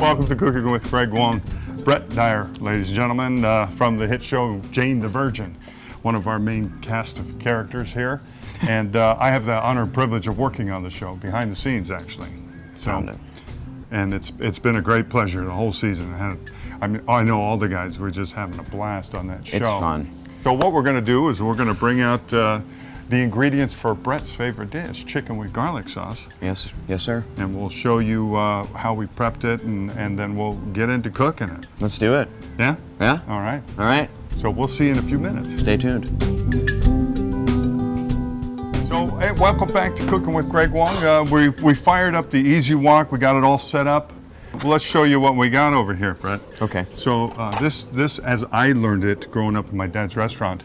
Welcome to Cooking with Greg Wong. Brett Dier, ladies and gentlemen, from the hit show Jane the Virgin, one of our main cast of characters here. And I have the honor and privilege of working on the show, behind the scenes actually. And it's been a great pleasure the whole season. I know all the guys were just having a blast on that show. It's fun. So what we're going to do is we're going to bring out the ingredients for Brett's favorite dish, chicken with garlic sauce. Yes, sir. And we'll show you how we prepped it, and then we'll get into cooking it. Let's do it. Yeah? Yeah? All right. All right. So we'll see you in a few minutes. Stay tuned. So, hey, welcome back to Cooking with Greg Wong. We fired up the Easy Wok. We got it all set up. Well, let's show you what we got over here, Brett. Okay. So this, as I learned it growing up in my dad's restaurant,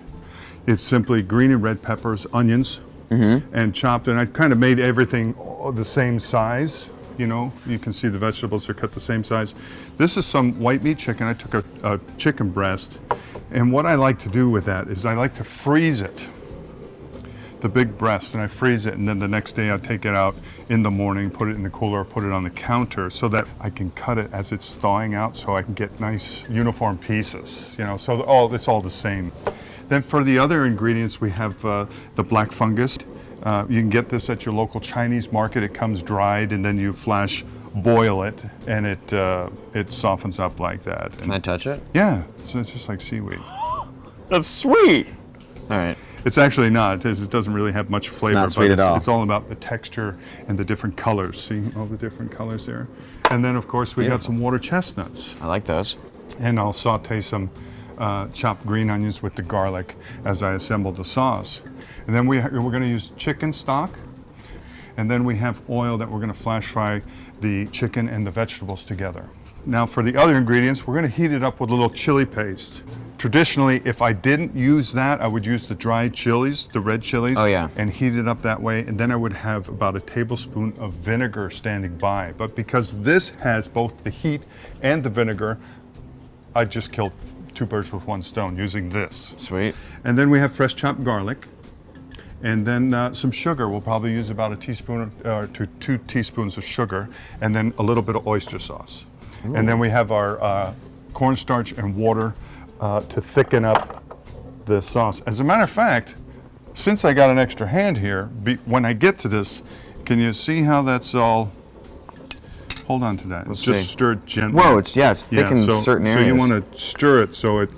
it's simply green and red peppers, onions, and chopped. And I kind of made everything the same size. You know, you can see the vegetables are cut the same size. This is some white meat chicken. I took a chicken breast, and what I like to do with that is I like to freeze it, the big breast, and I freeze it, and then the next day I take it out in the morning, put it in the cooler, put it on the counter so that I can cut it as it's thawing out so I can get nice uniform pieces, you know, so it's all the same. Then for the other ingredients, we have the black fungus. You can get this at your local Chinese market. It comes dried, and then you flash boil it, and it softens up like that. Can I touch it? Yeah, it's just like seaweed. That's sweet. All right. It's actually not. It doesn't really have much flavor. It's not sweet at all. It's all about the texture and the different colors. See all the different colors there? And then, of course, we got some water chestnuts. I like those. And I'll saute some chopped green onions with the garlic as I assemble the sauce. And then we're going to use chicken stock. And then we have oil that we're going to flash fry the chicken and the vegetables together. Now for the other ingredients, we're going to heat it up with a little chili paste. Traditionally, if I didn't use that, I would use the dried chilies, the red chilies, and heat it up that way. And then I would have about a tablespoon of vinegar standing by. But because this has both the heat and the vinegar, I just killed two birds with one stone using this. Sweet. And then we have fresh chopped garlic. And then some sugar. We'll probably use about a teaspoon to 2 teaspoons of sugar, and then a little bit of oyster sauce. Ooh. And then we have our cornstarch and water to thicken up the sauce. As a matter of fact, since I got an extra hand here, when I get to this, can you see how that's all? Hold on to that. Let's just see. stir it gently. Whoa, it's thickened certain areas. So you want to stir it so it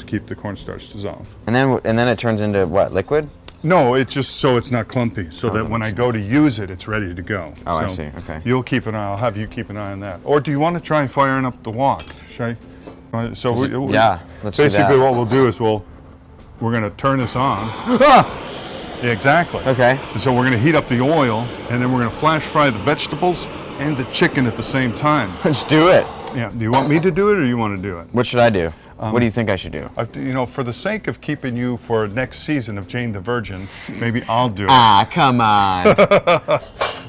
keep the cornstarch dissolved. And then it turns into what, liquid? No, it's just so it's not clumpy, so that when I go to use it, it's ready to go. Oh, so I see. Okay. You'll keep an eye. I'll have you keep an eye on that. Or do you want to try firing up the wok? Should I? So let's do basically that. what we'll do is we're going to turn this on. Yeah, exactly. Okay. And so we're going to heat up the oil, and then we're going to flash fry the vegetables and the chicken at the same time. Let's do it. Yeah. Do you want me to do it, or you want to do it? What should I do? What do you think I should do? You know, for the sake of keeping you for next season of Jane the Virgin, maybe I'll do it. Ah, come on.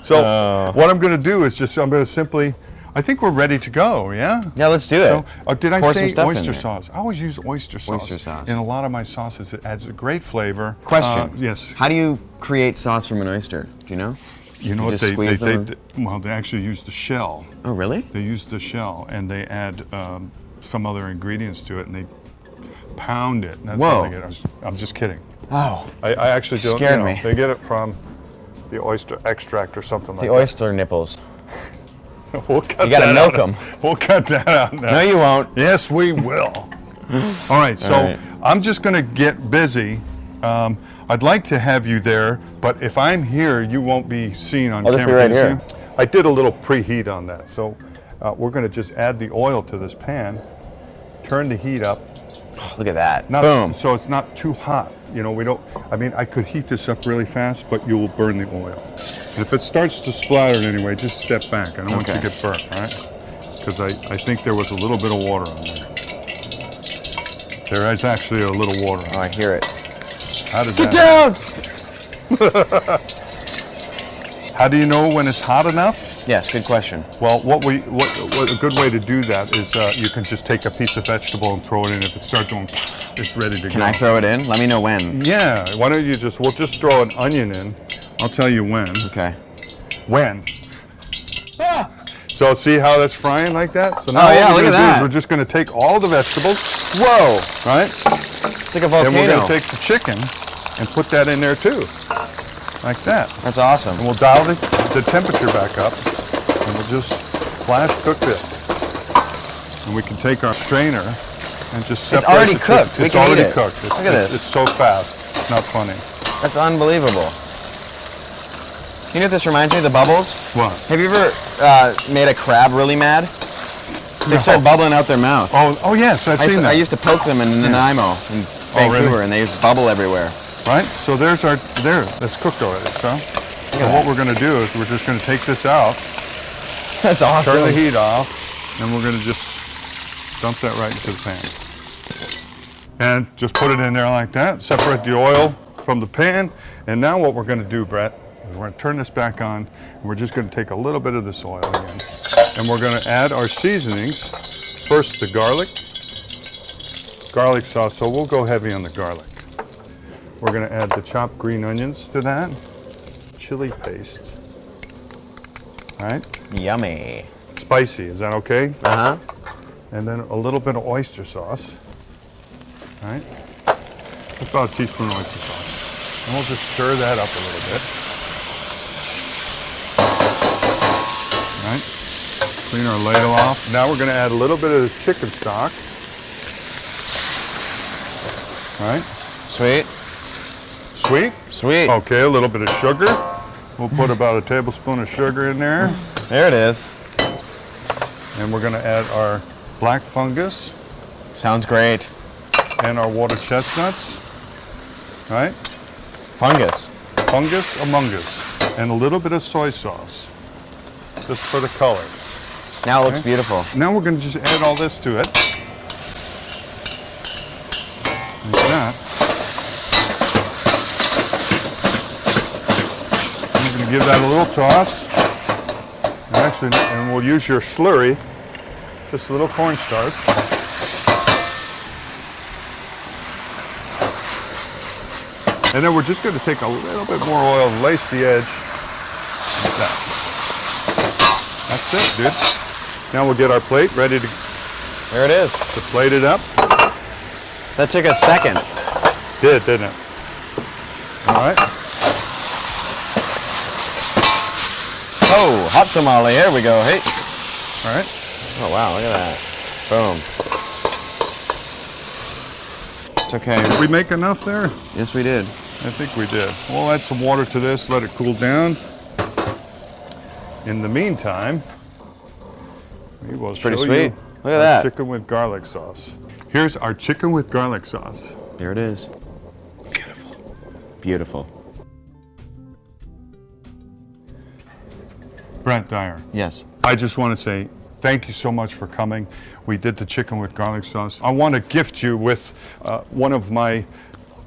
So what I'm going to do is I'm going to simply, I think we're ready to go, yeah? Yeah, let's do it. So, did I Pour say some stuff in oyster there. sauce? I always use oyster sauce. Oyster sauce. In a lot of my sauces, it adds a great flavor. Question. Yes. How do you create sauce from an oyster? Do you know? You know what, they actually use the shell. Oh, really? They use the shell, and they add some other ingredients to it, and they pound it. And that's how they get it. I'm just kidding. Oh. I actually don't. Scared me. They get it from the oyster extract or something like that. The oyster nipples. We'll cut You gotta that milk out. them. We'll cut that out now. No, you won't. Yes, we will. All right, so All right. I'm just going to get busy. I'd like to have you there, but if I'm here, you won't be seen on I'll camera. just be right here. I did a little preheat on that, so we're going to just add the oil to this pan, turn the heat up. Look at that. Boom. So it's not too hot. You know, I could heat this up really fast, but you will burn the oil. And if it starts to splatter anyway, just step back. I don't want you to get burnt, all right? Because I think there was a little bit of water on there. There is actually a little water on there. Oh, I hear it. How did Get that down! How do you know when it's hot enough? Yes, good question. Well, what a good way to do that is you can just take a piece of vegetable and throw it in. If it starts going, it's ready to go. Can I throw it in? Let me know when. Yeah. Why don't you we'll just throw an onion in. I'll tell you when. Okay. When. So see how that's frying like that? So now Oh, yeah, what we're look at gonna do is that. we're just gonna take all the vegetables, Whoa! right? It's like a volcano. And we're gonna take the chicken and put that in there too. Like that. That's awesome. And we'll dial the temperature back up and we'll just flash cook this. And we can take our strainer and just separate already the cooked. chicken. We It's can eat already it. cooked. Look at this. It's so fast. It's not funny. That's unbelievable. You know what this reminds me of? The bubbles? What? Have you ever made a crab really mad? They start bubbling out their mouth. Oh yes, I've seen that. I used to poke them in Nanaimo in Vancouver, really? and they just bubble everywhere. Right? So there's that's cooked already. So what we're gonna do is we're just gonna take this out, That's awesome. turn the heat off, and we're gonna just dump that right into the pan. And just put it in there like that, separate the oil from the pan, and now what we're gonna do, Brett, is we're gonna turn this back on, and we're just gonna take a little bit of this oil again, and we're gonna add our seasonings. First the garlic sauce, so we'll go heavy on the garlic. We're gonna add the chopped green onions to that, chili paste, right? Yummy. Spicy, is that okay? Uh-huh. And then a little bit of oyster sauce, right? Just about a teaspoon of oyster sauce. And we'll just stir that up a little bit. Right? Clean our ladle off. Now we're gonna add a little bit of this chicken stock. Right? Sweet. Sweet? Sweet. Okay, a little bit of sugar. We'll put about a tablespoon of sugar in there. There it is. And we're gonna add our black fungus Sounds great. and our water chestnuts. Right? Fungus. Fungus among us. And a little bit of soy sauce. Just for the color. Now it looks beautiful. Now we're gonna just add all this to it. Like that. We're gonna give that a little toss. And we'll use your slurry, just a little cornstarch. And then we're just gonna take a little bit more oil and lace the edge. Like that. That's it, dude. Now we'll get our plate ready to There it is. plate it up. That took a second. Didn't it? All right. Oh, hot tamale. Here we go. Hey. All right. Oh, wow. Look at that. Boom. It's okay. Did we make enough there? Yes, we did. I think we did. We'll add some water to this, let it cool down. In the meantime, we will Pretty show sweet. you Look at our that. chicken with garlic sauce. Here's our chicken with garlic sauce. There it is. Beautiful. Beautiful. Brent Dier, Yes. I just want to say thank you so much for coming. We did the chicken with garlic sauce. I want to gift you with one of my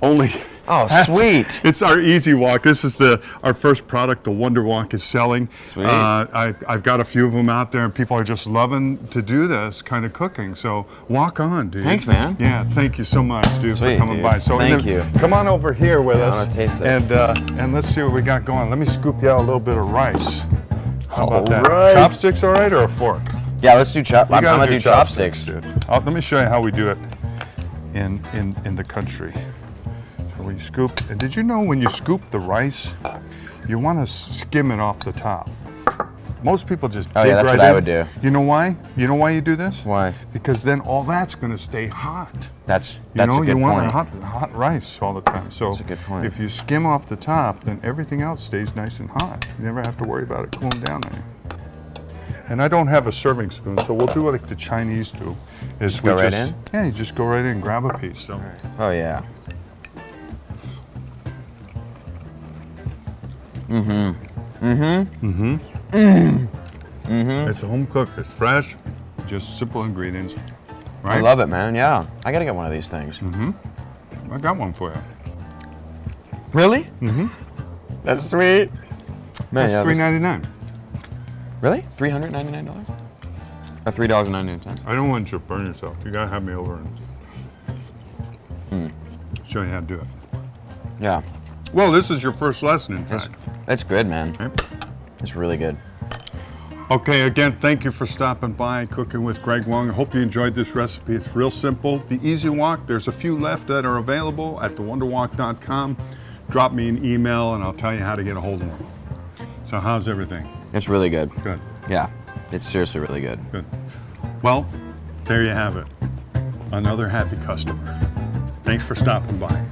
only. Oh, sweet. It's our Easy Walk. This is our first product the WonderWok is selling. Sweet. I've got a few of them out there, and people are just loving to do this kind of cooking. So walk on, dude. Thanks, man. Yeah, thank you so much, dude, Sweet, for coming dude. by. So Thank you. Come on over here with I us, wanna taste this. and let's see what we got going. Let me scoop you out a little bit of rice. How about that? Alright. Chopsticks, all right, or a fork? Yeah, let's do I'm gotta gonna do chopsticks. dude. Let me show you how we do it in the country. So we scoop, and did you know when you scoop the rice, you want to skim it off the top? Most people just Oh, dig yeah, that's right what I in. would do. You know why? You know why you do this? Why? Because then all that's going to stay hot. That's You know, a good you want point. hot rice all the time. So That's a good point. if you skim off the top, then everything else stays nice and hot. You never have to worry about it cooling down on you. And I don't have a serving spoon, so we'll do it like the Chinese do. Is go right in? Yeah, you just go right in and grab a piece. So. Oh yeah. It's home cooked, it's fresh, just simple ingredients. Right? I love it, man. Yeah. I gotta get one of these things. I got one for you. Really? That's sweet. Man, That's yeah, $3.99. Really? $399? $3.99. I don't want you to burn yourself. You gotta have me over and show you how to do it. Yeah. Well, this is your first lesson, in fact. It's good, man. Right? It's really good. Okay, again, thank you for stopping by Cooking with Greg Wong. I hope you enjoyed this recipe. It's real simple. The Easy Wok, there's a few left that are available at thewonderwok.com. Drop me an email and I'll tell you how to get a hold of them. So how's everything? It's really good. Good. Yeah, it's seriously really good. Good. Well, there you have it. Another happy customer. Thanks for stopping by.